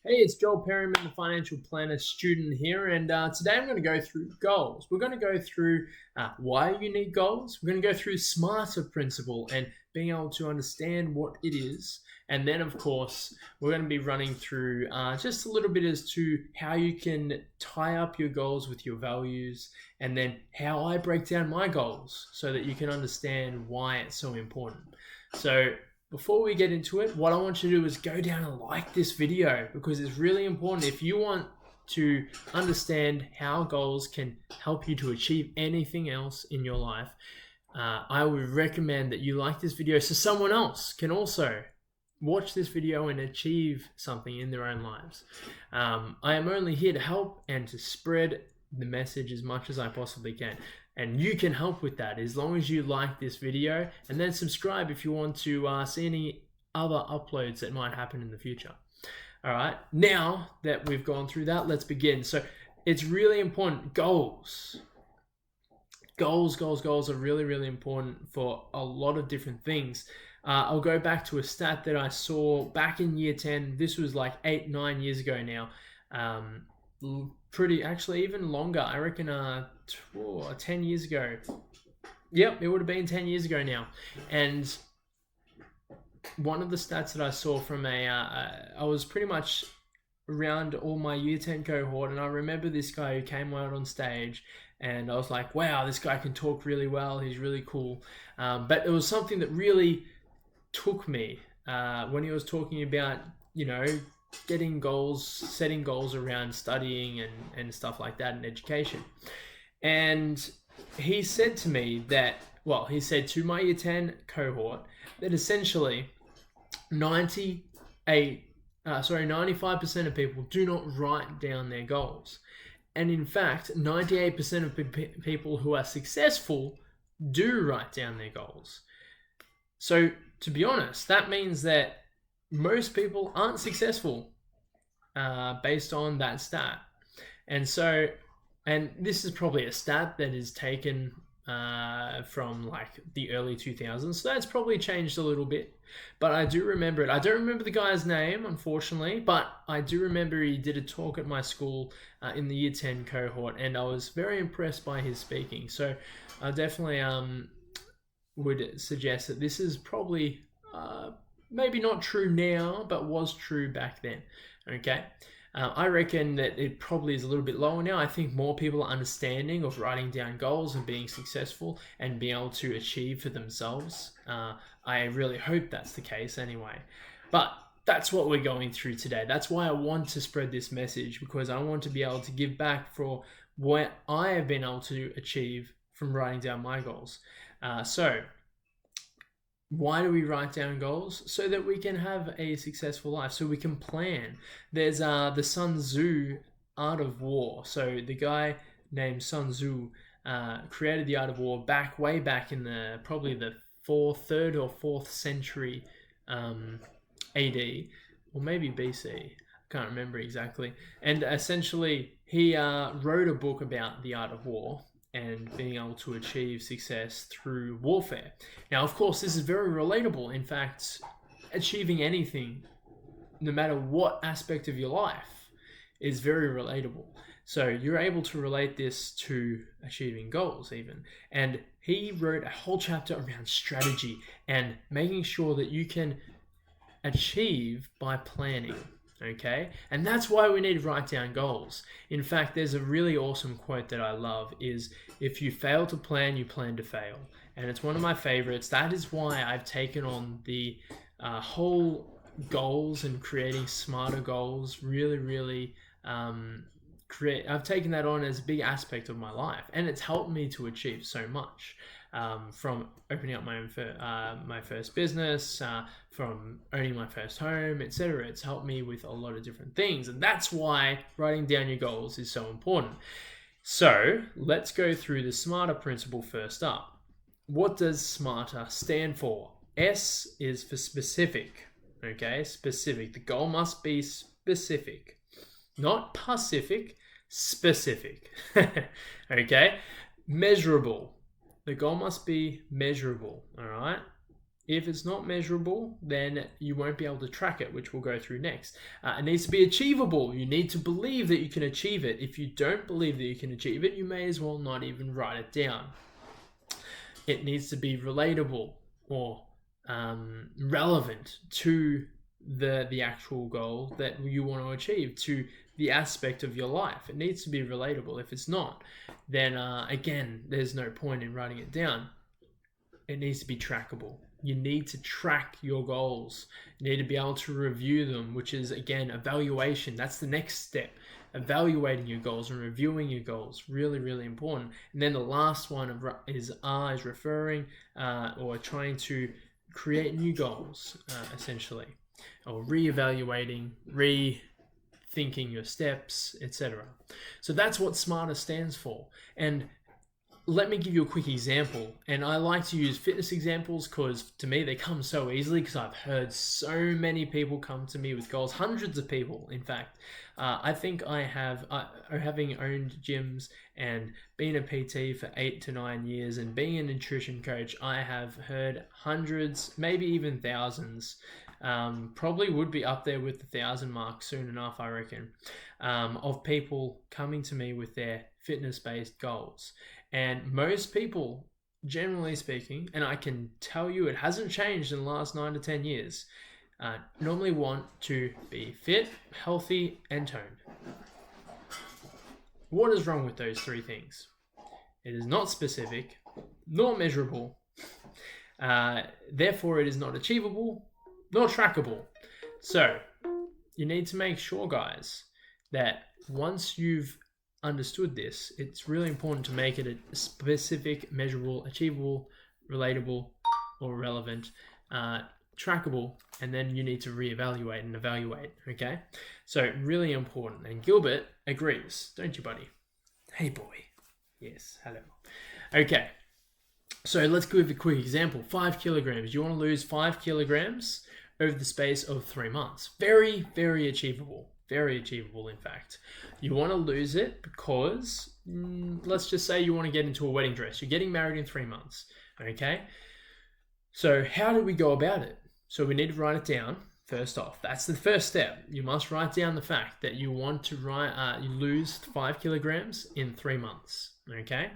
Hey, it's Joel Perryman, the financial planner student here, and today I'm going to go through goals. We're going to go through why you need goals. We're going to go through SMARTer principle and being able to understand what it is, and then of course we're going to be running through just a little bit as to how you can tie up your goals with your values, and then how I break down my goals so that you can understand why it's so important. So before we get into it, what I want you to do is go down and like this video because it's really important. If you want to understand how goals can help you to achieve anything else in your life, I would recommend that you like this video so someone else can also watch this video and achieve something in their own lives. I am only here to help and to spread the message as much as I possibly can. And you can help with that as long as you like this video and then subscribe if you want to see any other uploads that might happen in the future. All right, now that we've gone through that, let's begin. So it's really important. Goals are really, really important for a lot of different things. I'll go back to a stat that I saw back in year 10. This was like 8-9 years ago now. Pretty, actually even longer. I reckon 10 years ago. Yep, it would have been 10 years ago now. And one of the stats that I saw from I was pretty much around all my year 10 cohort, and I remember this guy who came out on stage, and I was like, wow, this guy can talk really well, he's really cool. But it was something that really took me when he was talking about, getting goals, setting goals around studying and stuff like that in education. And he said to me that, well, he said to my year 10 cohort that essentially 95% of people do not write down their goals. And in fact, 98% of people who are successful do write down their goals. So to be honest, that means that most people aren't successful based on that stat. And this is probably a stat that is taken from like the early 2000s, so that's probably changed a little bit, but I do remember it. I don't remember the guy's name, unfortunately, but I do remember he did a talk at my school in the year 10 cohort, and I was very impressed by his speaking. So I definitely would suggest that this is probably maybe not true now, but was true back then. Okay. I reckon that it probably is a little bit lower now. I think more people are understanding of writing down goals and being successful and being able to achieve for themselves. I really hope that's the case anyway. But that's what we're going through today. That's why I want to spread this message, because I want to be able to give back for what I have been able to achieve from writing down my goals. So why do we write down goals? So that we can have a successful life, so we can plan. There's the Sun Tzu Art of War. So the guy named Sun Tzu created the Art of War way back in probably the 3rd or 4th century AD, or maybe BC. Can't remember exactly. And essentially, he wrote a book about the art of war and being able to achieve success through warfare. Now, of course, this is very relatable. In fact, achieving anything, no matter what aspect of your life, is very relatable. So you're able to relate this to achieving goals even. And he wrote a whole chapter around strategy and making sure that you can achieve by planning. Okay, and that's why we need to write down goals. In fact, there's a really awesome quote that I love, is if you fail to plan, you plan to fail. And it's one of my favorites. That is why I've taken on the whole goals and creating smarter goals. Really I've taken that on as a big aspect of my life, and it's helped me to achieve so much. From opening up my first business, from owning my first home, etc. It's helped me with a lot of different things, and that's why writing down your goals is so important. So let's go through the SMARTer principle first up. What does SMARTer stand for? S is for specific. Okay, specific. The goal must be specific, not pacific, specific. Okay, measurable. The goal must be measurable, all right? If it's not measurable, then you won't be able to track it, which we'll go through next. It needs to be achievable. You need to believe that you can achieve it. If you don't believe that you can achieve it, you may as well not even write it down. It needs to be relatable or relevant to the actual goal that you want to achieve, to the aspect of your life. It needs to be relatable. If it's not, then again, there's no point in writing it down. It needs to be trackable. You need to track your goals. You need to be able to review them, which is, again, evaluation. That's the next step. Evaluating your goals and reviewing your goals. Really, really important. And then the last one is referring or trying to create new goals, essentially, or reevaluating, rethinking your steps, etc. So that's what SMARTER stands for. And let me give you a quick example. And I like to use fitness examples because to me they come so easily, because I've heard so many people come to me with goals, hundreds of people, in fact. I think I have, having owned gyms and been a PT for 8 to 9 years and being a nutrition coach, I have heard hundreds, maybe even thousands, probably would be up there with the 1,000 mark soon enough, I reckon, of people coming to me with their fitness-based goals. And most people, generally speaking, and I can tell you it hasn't changed in the last 9 to 10 years, normally want to be fit, healthy, and toned. What is wrong with those three things? It is not specific, nor measurable. Therefore, it is not achievable, nor trackable. So, you need to make sure, guys, that once you've understood this, it's really important to make it a specific, measurable, achievable, relatable, or relevant, trackable, and then you need to reevaluate and evaluate, okay? So really important. And Gilbert agrees, don't you, buddy? Hey, boy. Yes, hello. Okay, so let's give a quick example. 5 kilograms. You want to lose 5 kilograms over the space of 3 months. Very, very achievable. Very achievable, in fact. You want to lose it because, let's just say you want to get into a wedding dress. You're getting married in 3 months, okay? So how do we go about it? So we need to write it down, first off. That's the first step. You must write down the fact that you want to you lose 5 kilograms in 3 months, okay?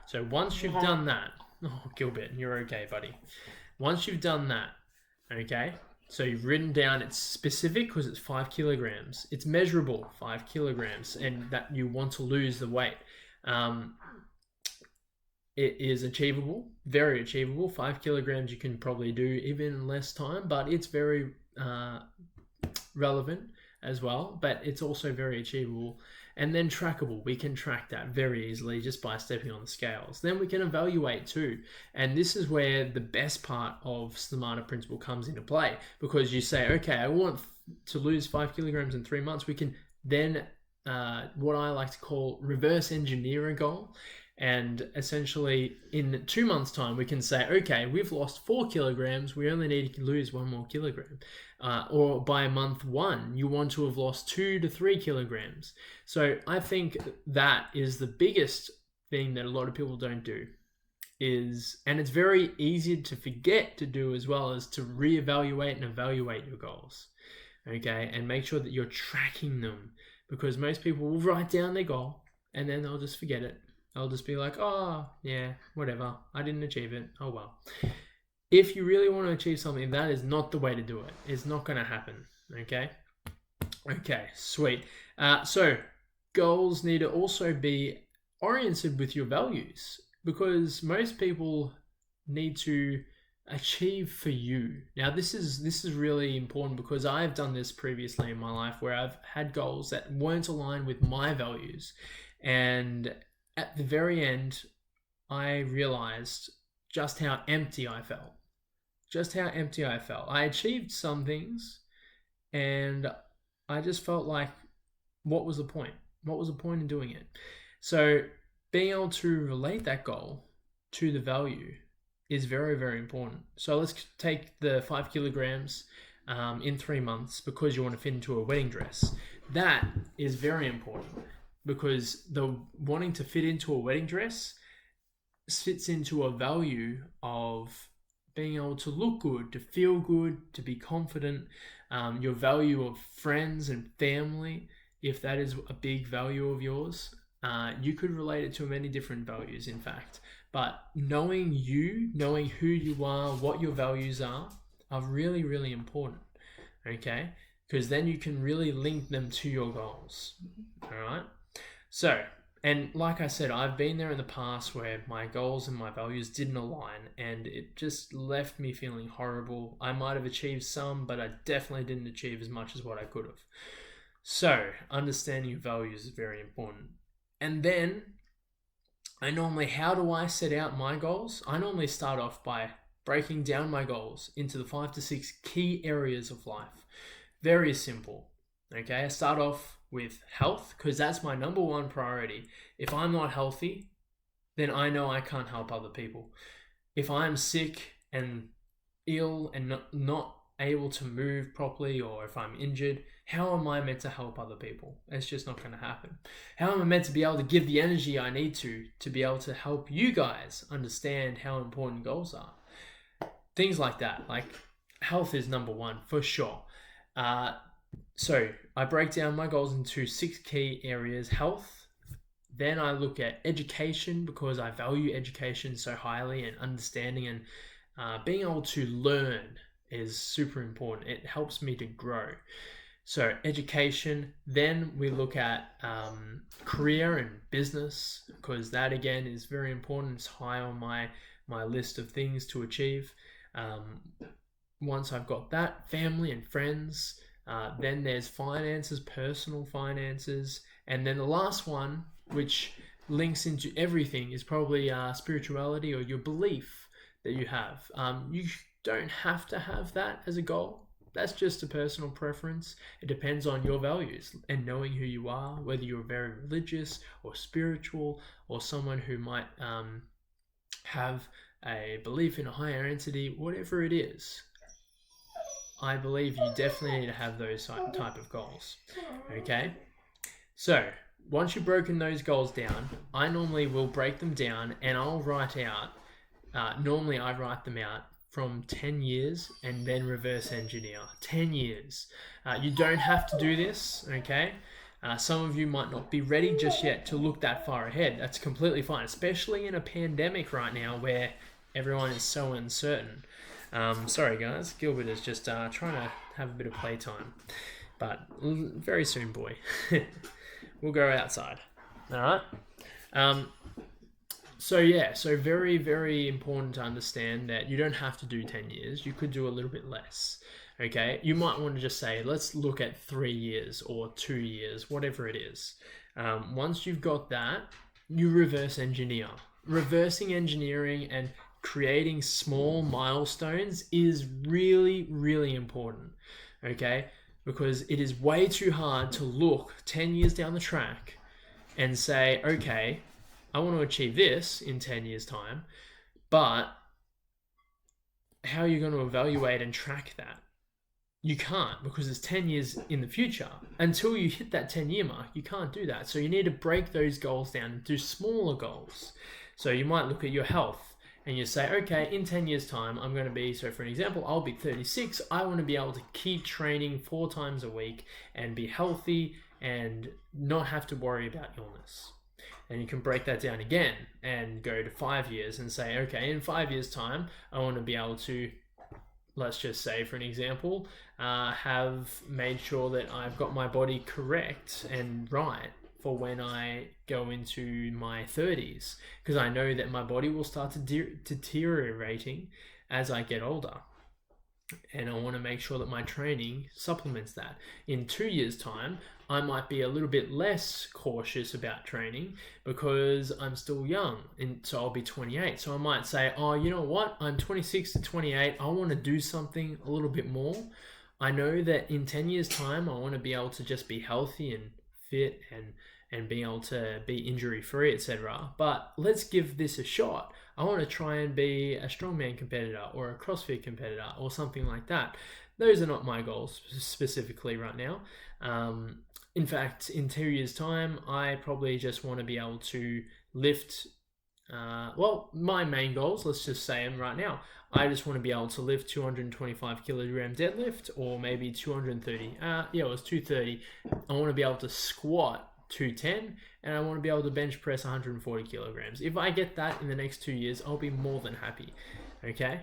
So once you've done that, oh, Gilbert, you're okay, buddy. Once you've done that, okay? So you've written down it's specific because it's 5 kilograms. It's measurable, 5 kilograms, and that you want to lose the weight. It is achievable, very achievable. 5 kilograms you can probably do even in less time, but it's very relevant as well, but it's also very achievable. And then trackable, we can track that very easily just by stepping on the scales. Then we can evaluate too. And this is where the best part of SMARTER principle comes into play, because you say, okay, I want to lose 5 kilograms in 3 months. We can then, what I like to call, reverse engineer a goal. And essentially in 2 months' time, we can say, okay, we've lost 4 kilograms. We only need to lose 1 more kilogram. Or by month 1, you want to have lost 2 to 3 kilograms. So I think that is the biggest thing that a lot of people don't do. And it's very easy to forget to do, as well as to reevaluate and evaluate your goals. Okay, and make sure that you're tracking them, because most people will write down their goal and then they'll just forget it. I'll just be like, oh, yeah, whatever. I didn't achieve it. Oh, well. If you really want to achieve something, that is not the way to do it. It's not going to happen, okay? Okay, sweet. So goals need to also be oriented with your values, because most people need to achieve for you. Now, this is really important, because I've done this previously in my life where I've had goals that weren't aligned with my values. And at the very end, I realized just how empty I felt. I achieved some things, and I just felt like, what was the point? What was the point in doing it? So being able to relate that goal to the value is very, very important. So let's take the 5 kilograms in 3 months because you want to fit into a wedding dress. That is very important, because the wanting to fit into a wedding dress fits into a value of being able to look good, to feel good, to be confident, your value of friends and family, if that is a big value of yours. You could relate it to many different values, in fact. But knowing you, knowing who you are, what your values are really, really important. Okay? Because then you can really link them to your goals. All right? So, and like I said, I've been there in the past where my goals and my values didn't align, and it just left me feeling horrible. I might have achieved some, but I definitely didn't achieve as much as what I could have. So, understanding your values is very important. And then, how do I set out my goals? I normally start off by breaking down my goals into the 5 to 6 key areas of life. Very simple. Okay, I start off with health because that's my number one priority. If I'm not healthy, then I know I can't help other people. If I'm sick and ill and not able to move properly, or if I'm injured, how am I meant to help other people? It's just not going to happen. How am I meant to be able to give the energy I need to be able to help you guys understand how important goals are? Things like that. Like health is number one for sure. So I break down my goals into 6 key areas. Health. Then I look at education because I value education so highly, and understanding and being able to learn is super important. It helps me to grow. So education. Then we look at career and business because that again is very important. It's high on my list of things to achieve. Once I've got that, family and friends. Then there's finances, personal finances. And then the last one, which links into everything, is probably spirituality or your belief that you have. You don't have to have that as a goal. That's just a personal preference. It depends on your values and knowing who you are, whether you're very religious or spiritual or someone who might have a belief in a higher entity, whatever it is. I believe you definitely need to have those type of goals. Okay? So, once you've broken those goals down, I normally will break them down and I'll write out, normally I write them out from 10 years and then reverse engineer. 10 years. You don't have to do this, okay? Some of you might not be ready just yet to look that far ahead. That's completely fine, especially in a pandemic right now where everyone is so uncertain. Sorry guys, Gilbert is just trying to have a bit of playtime, but very soon, boy. We'll go outside. All right. So very, very important to understand that you don't have to do 10 years. You could do a little bit less. Okay. You might want to just say, let's look at 3 years or 2 years, whatever it is. Once you've got that, you reverse engineer. Reversing engineering and creating small milestones is really, really important. Okay. Because it is way too hard to look 10 years down the track and say, okay, I want to achieve this in 10 years' time, but how are you going to evaluate and track that? You can't, because it's 10 years in the future. Until you hit that 10-year mark, you can't do that. So you need to break those goals down and do smaller goals. So you might look at your health and you say, okay, in 10 years' time, I'm going to be, so for an example, I'll be 36. I want to be able to keep training 4 times a week and be healthy and not have to worry about illness. And you can break that down again and go to 5 years and say, okay, in 5 years' time, I want to be able to, let's just say for an example, have made sure that I've got my body correct and right for when I go into my 30s, because I know that my body will start to deteriorating as I get older. And I want to make sure that my training supplements that. In 2 years' time, I might be a little bit less cautious about training because I'm still young, and so I'll be 28. So I might say, oh, you know what? I'm 26 to 28. I want to do something a little bit more. I know that in 10 years' time, I want to be able to just be healthy and fit and being able to be injury free, etc. But let's give this a shot. I want to try and be a strongman competitor or a CrossFit competitor or something like that. Those are not my goals specifically right now. In fact, in 2 years' time, I probably just want to be able to lift, my main goals, let's just say them right now. I just want to be able to lift 225 kilogram deadlift, or maybe 230. It was 230. I want to be able to squat 210, and I want to be able to bench press 140 kilograms. If I get that in the next 2 years, I'll be more than happy. Okay,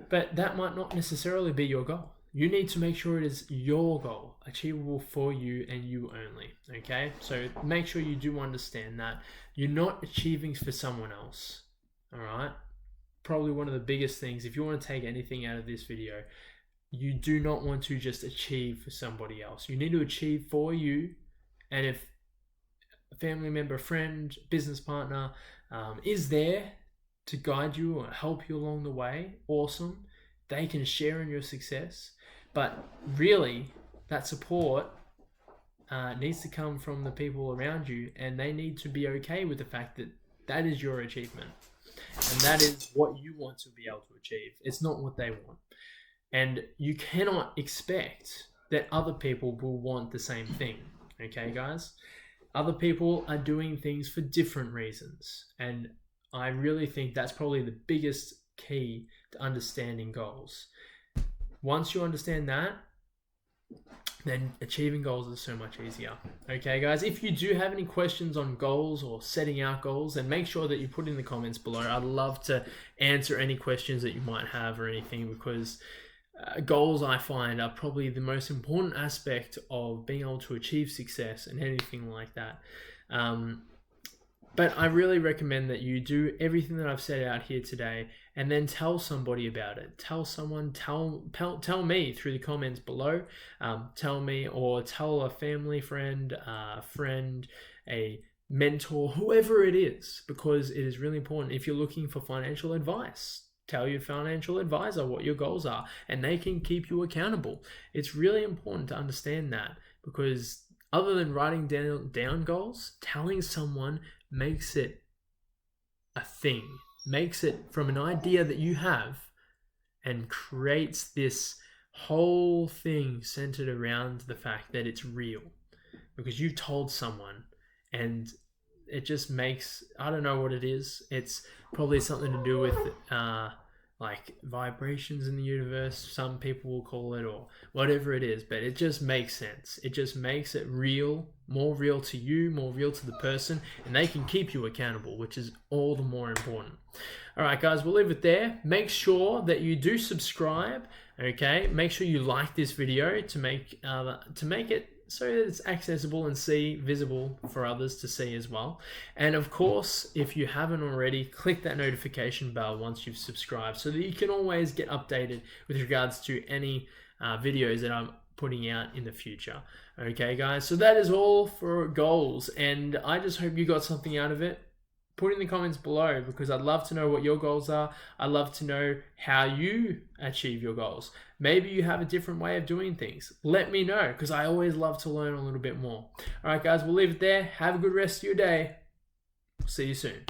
but that might not necessarily be your goal. You need to make sure it is your goal, achievable for you and you only. Okay, so make sure you do understand that you're not achieving for someone else. All right, probably one of the biggest things, if you want to take anything out of this video, you do not want to just achieve for somebody else. You need to achieve for you. And if a family member, friend, business partner is there to guide you or help you along the way, awesome. They can share in your success. But really, that support needs to come from the people around you, and they need to be okay with the fact that that is your achievement. And that is what you want to be able to achieve. It's not what they want. And you cannot expect that other people will want the same thing. Okay, guys? Other people are doing things for different reasons. And I really think that's probably the biggest key to understanding goals. Once you understand that, then achieving goals is so much easier. Okay, guys, if you do have any questions on goals or setting out goals, then make sure that you put in the comments below. I'd love to answer any questions that you might have or anything, because goals, I find, are probably the most important aspect of being able to achieve success and anything like that. But I really recommend that you do everything that I've set out here today, and then tell somebody about it. Tell someone, tell me through the comments below. Tell me, or tell a family friend, a mentor, whoever it is, because it is really important. If you're looking for financial advice, tell your financial advisor what your goals are, and they can keep you accountable. It's really important to understand that, because other than writing down goals, telling someone makes it a thing, makes it from an idea that you have, and creates this whole thing centered around the fact that it's real, because you told someone, and it just makes, I don't know what it is. It's probably something to do with like vibrations in the universe, some people will call it, or whatever it is, but it just makes sense. It just makes it real, more real to you, more real to the person, and they can keep you accountable, which is all the more important. All right, guys, we'll leave it there. Make sure that you do subscribe. Okay, make sure you like this video to make it so that it's accessible and visible for others to see as well. And of course, if you haven't already, click that notification bell once you've subscribed, so that you can always get updated with regards to any videos that I'm putting out in the future. Okay, guys, so that is all for goals, and I just hope you got something out of it. Put in the comments below, because I'd love to know what your goals are. I'd love to know how you achieve your goals. Maybe you have a different way of doing things. Let me know, because I always love to learn a little bit more. All right, guys, we'll leave it there. Have a good rest of your day. See you soon.